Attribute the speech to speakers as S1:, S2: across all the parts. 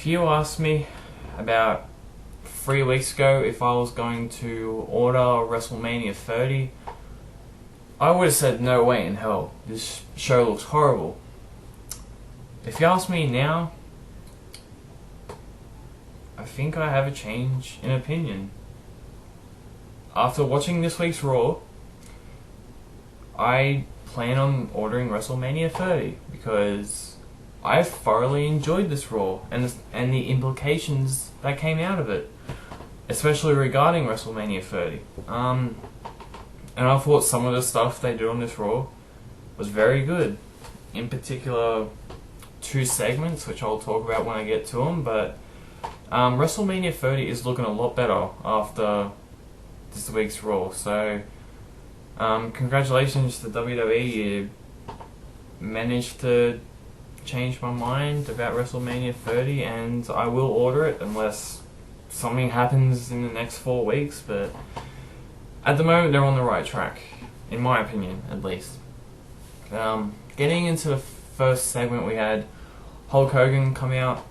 S1: if you asked me about 3 weeks ago if I was going to order WrestleMania 30, I would have said no way in hell. This show looks horrible. If you ask me now, I think I have a change in opinion. After watching this week's Raw, I plan on ordering WrestleMania 30 because I thoroughly enjoyed this Raw and the implications that came out of it, especially regarding WrestleMania 30. And I thought some of the stuff they did on this Raw was very good. In particular, 2 segments, which I'll talk about when I get to them, but WrestleMania 30 is looking a lot better after this week's Raw. So, congratulations to WWE. You managed to change my mind about WrestleMania 30, and I will order it unless something happens in the next 4 weeks, but at the moment they're on the right track, in my opinion, at least. Getting into the first segment, we had Hulk Hogan come out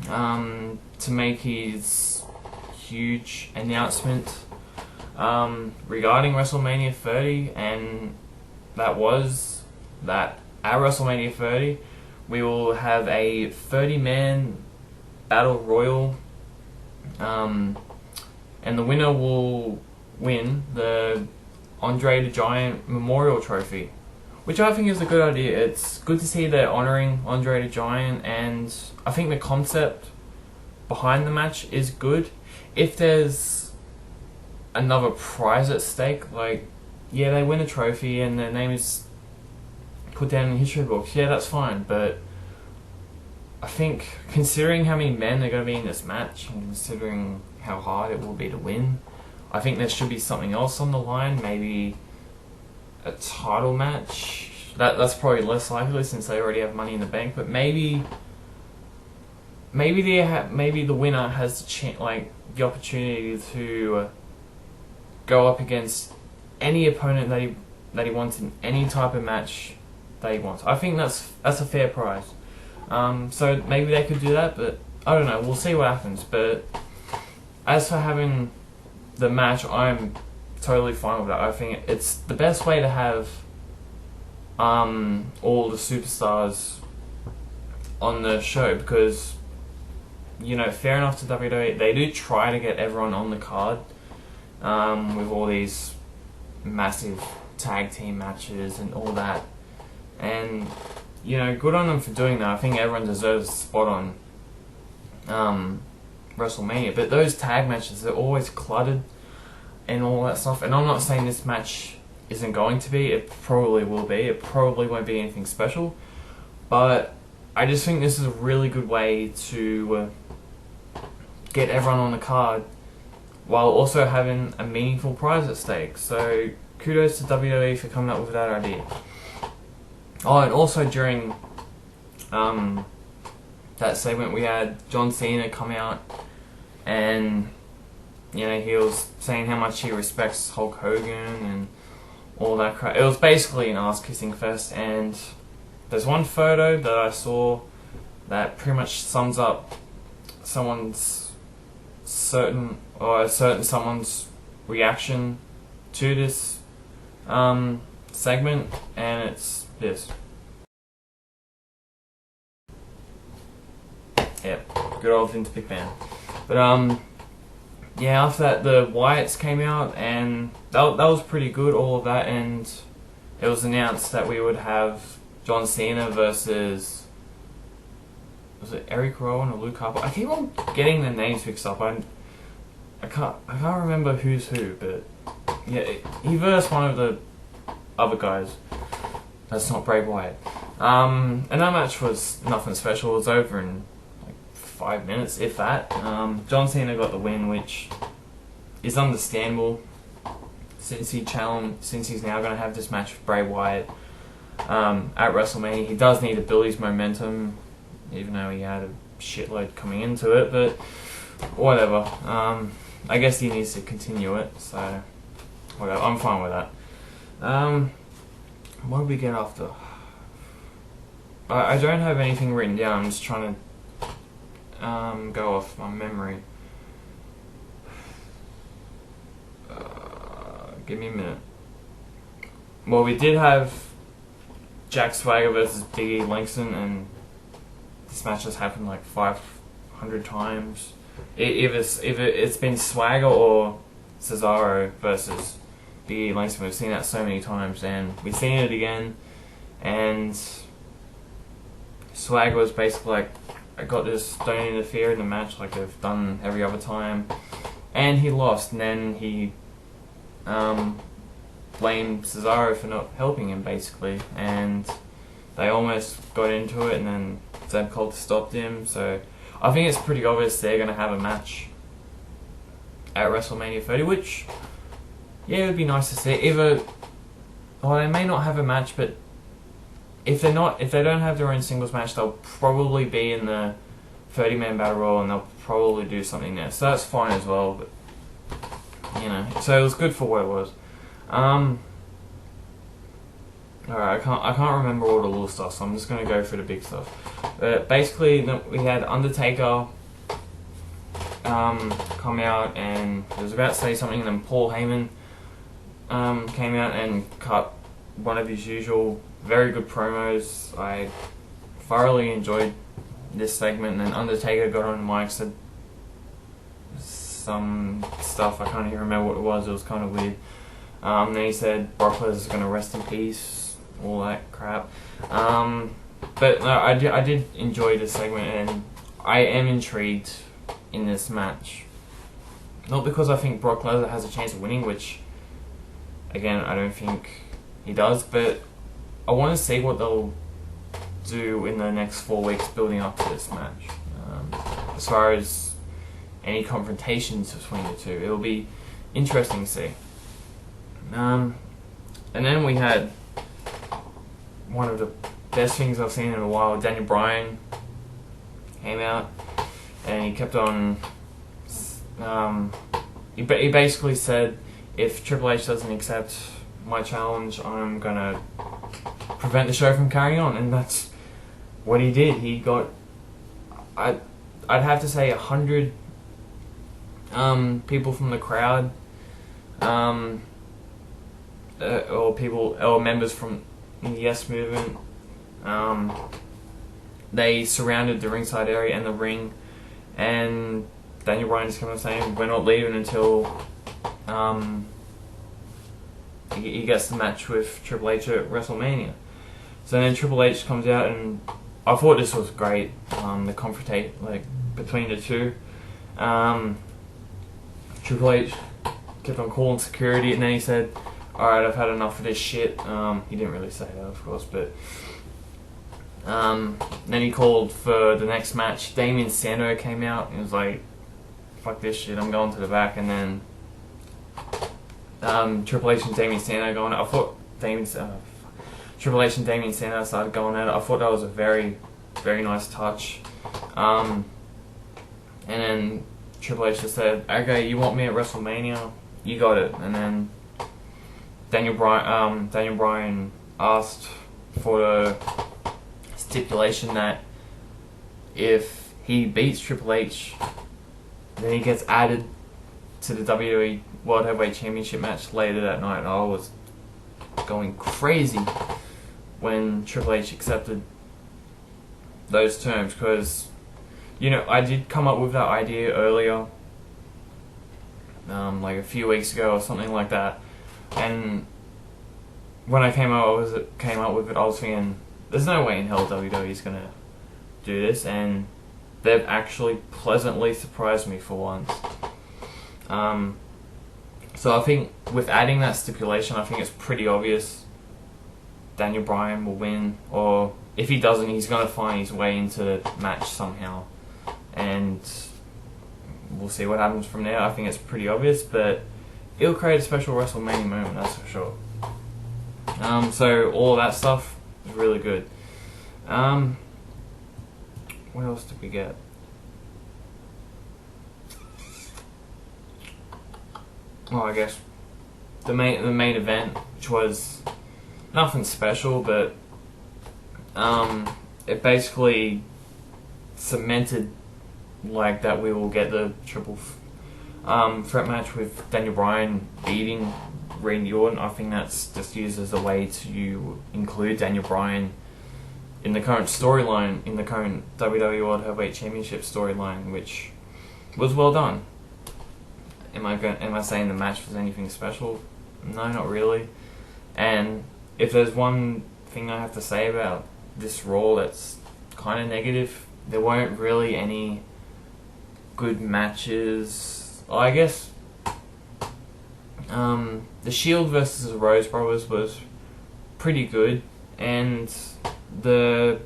S1: to make his huge announcement regarding WrestleMania 30, and that was that at WrestleMania 30 we will have a 30-man battle royal, and the winner will win the Andre the Giant Memorial Trophy, which I think is a good idea. It's good to see they're honouring Andre the Giant, and I think the concept behind the match is good. If there's another prize at stake, like, yeah, they win a trophy and their name is put down in history books, yeah, that's fine, but I think considering how many men are going to be in this match and considering how hard it will be to win, I think there should be something else on the line, maybe a title match. That's probably less likely since they already have Money in the Bank, but maybe the winner has the opportunity to go up against any opponent that he wants in any type of match that he wants. I think that's a fair prize. So maybe they could do that, but I don't know. We'll see what happens. But as for having the match, I'm totally fine with that. I think it's the best way to have all the superstars on the show, because, you know, fair enough to WWE, they do try to get everyone on the card with all these massive tag team matches and all that, and, you know, good on them for doing that. I think everyone deserves a spot on WrestleMania, but those tag matches, they're always cluttered and all that stuff, and I'm not saying this match isn't going to be. It probably will be. It probably won't be anything special, but I just think this is a really good way to get everyone on the card while also having a meaningful prize at stake. So kudos to WWE for coming up with that idea. Oh, and also during that segment we had John Cena come out, and, you know, he was saying how much he respects Hulk Hogan and all that crap. It was basically an ass-kissing fest, and there's one photo that I saw that pretty much sums up someone's someone's reaction to this segment, and it's this. Yep, good old Vince McMahon. But yeah, after that the Wyatts came out, and that was pretty good, all of that, and it was announced that we would have John Cena versus, was it Eric Rowan or Luke Harper? I keep on getting their names mixed up. I can't remember who's who, but yeah, he versed one of the other guys. That's not Bray Wyatt. And that match was nothing special. It was over in 5 minutes, if that. John Cena got the win, which is understandable since he's now going to have this match with Bray Wyatt at WrestleMania. He does need to build his momentum, even though he had a shitload coming into it, but whatever. I guess he needs to continue it, so whatever. I'm fine with that. What did we get after? I don't have anything written down. I'm just trying to go off my memory. Give me a minute. Well, we did have Jack Swagger versus Big E Langston, and this match has happened like 500 times. If it's been Swagger or Cesaro versus Big E Langston, we've seen that so many times, and we've seen it again. And Swagger was basically like, I got this, don't interfere in the match like they've done every other time, and he lost. And then he blamed Cesaro for not helping him, basically, and they almost got into it, and then Zeb Coulter stopped him. So I think it's pretty obvious they're going to have a match at WrestleMania 30, which, yeah, it would be nice to see. Either, well, they may not have a match, but if they don't have their own singles match, they'll probably be in the 30-man battle royal, and they'll probably do something there. So that's fine as well. But you know, so it was good for what it was. Alright, I can't remember all the little stuff, so I'm just gonna go through the big stuff. But basically, we had Undertaker come out, and he was about to say something, and then Paul Heyman came out and cut one of his usual very good promos. I thoroughly enjoyed this segment, and then Undertaker got on the mic, said some stuff, I can't even remember what it was kind of weird. Then he said Brock Lesnar's going to rest in peace, all that crap. But no, I did enjoy this segment, and I am intrigued in this match. Not because I think Brock Lesnar has a chance of winning, which, again, I don't think he does, but I want to see what they'll do in the next 4 weeks building up to this match. As far as any confrontations between the two, it'll be interesting to see. And then we had one of the best things I've seen in a while. Daniel Bryan came out, and he kept on. He basically said, if Triple H doesn't accept my challenge, I'm gonna prevent the show from carrying on, and that's what he did. He got, I'd have to say, 100 people from the crowd, or members from the Yes Movement. They surrounded the ringside area and the ring, and Daniel Bryan just came out saying, "We're not leaving until he gets the match with Triple H at WrestleMania." So then Triple H comes out, and I thought this was great. The confrontation, like, between the two. Triple H kept on calling security, and then he said, "Alright, I've had enough of this shit." He didn't really say that, of course, but then he called for the next match. Damien Sandow came out and was like, "Fuck this shit, I'm going to the back." And then Triple H and Damien Sandow going at it. I thought Triple H and Damien Sandow started going at it. I thought that was a very, very nice touch. And then Triple H just said, "Okay, you want me at WrestleMania? You got it." And then Daniel Bryan asked for a stipulation that if he beats Triple H, then he gets added to the WWE World Heavyweight Championship match later that night. And I was going crazy when Triple H accepted those terms, because, you know, I did come up with that idea earlier, like a few weeks ago or something like that. And when I came up with it, I was thinking, there's no way in hell WWE's gonna do this, and they've actually pleasantly surprised me for once. So I think with adding that stipulation, I think it's pretty obvious Daniel Bryan will win, or if he doesn't, he's gonna find his way into the match somehow, and we'll see what happens from there. I think it's pretty obvious, but it'll create a special WrestleMania moment, that's for sure. So all of that stuff is really good. What else did we get? Well, I guess the main event, which was nothing special, but it basically cemented like that we will get the triple threat match with Daniel Bryan beating Randy Orton. I think that's just used as a way to include Daniel Bryan in the current storyline, in the current WWE World Heavyweight Championship storyline, which was well done. Am I saying the match was anything special? No, not really. And if there's one thing I have to say about this Raw that's kind of negative, there weren't really any good matches. I guess the Shield versus the Rose Brothers was pretty good, and the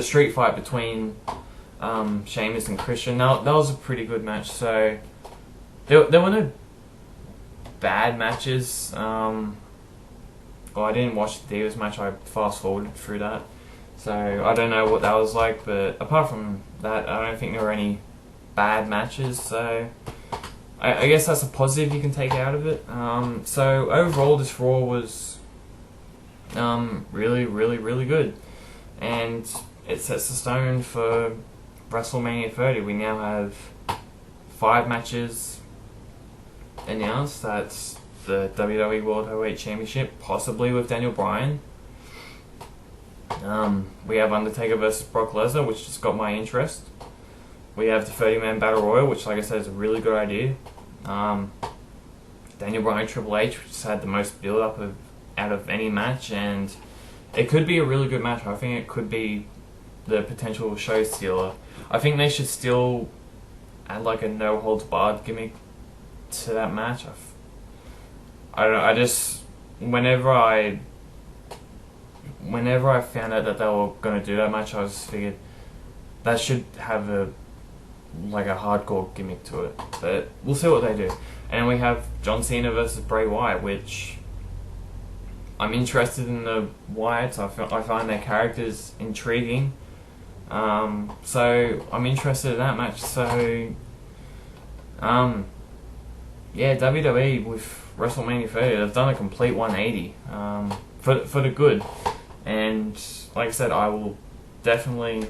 S1: street fight between Sheamus and Christian, that was a pretty good match. So there were no bad matches. Well, I didn't watch the Divas match. I fast forwarded through that, so I don't know what that was like. But apart from that, I don't think there were any bad matches. So I guess that's a positive you can take out of it. So overall, this Raw was really, really, really good, and it sets the stone for WrestleMania 30. We now have 5 matches announced. That's the WWE World Heavyweight Championship, possibly with Daniel Bryan. We have Undertaker versus Brock Lesnar, which just got my interest. We have the 30-man Battle Royal, which, like I said, is a really good idea. Daniel Bryan Triple H, which has had the most build-up out of any match, and it could be a really good match. I think it could be the potential show stealer. I think they should still add like a no-holds-barred gimmick to that match. I don't know, I just, whenever I found out that they were going to do that match, I just figured that should have a hardcore gimmick to it. But we'll see what they do. And we have John Cena versus Bray Wyatt, which I'm interested in the Wyatts. I find their characters intriguing. So I'm interested in that match. So, yeah, WWE with WrestleMania 30, they've done a complete 180 for the good. And like I said, I will definitely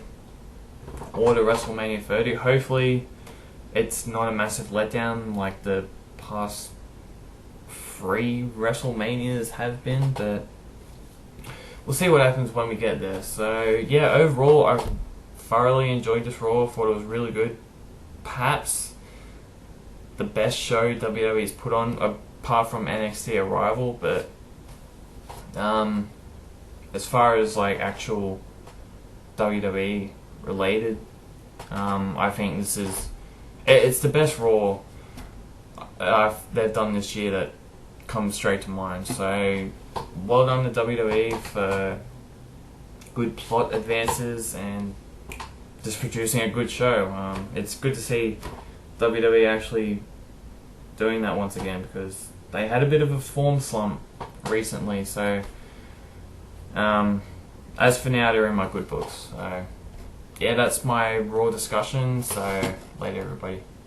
S1: order WrestleMania 30. Hopefully, it's not a massive letdown like the past 3 WrestleManias have been, but we'll see what happens when we get there. So yeah, overall, I thoroughly enjoyed this Raw. Thought it was really good. Perhaps the best show WWE's put on, apart from NXT Arrival. But as far as like actual WWE related, I think this is it's the best Raw they've done this year that comes straight to mind. So well done to WWE for good plot advances and just producing a good show. It's good to see WWE actually doing that once again, because they had a bit of a form slump recently. So as for now, they're in my good books. So yeah, that's my Raw discussion. So later, everybody.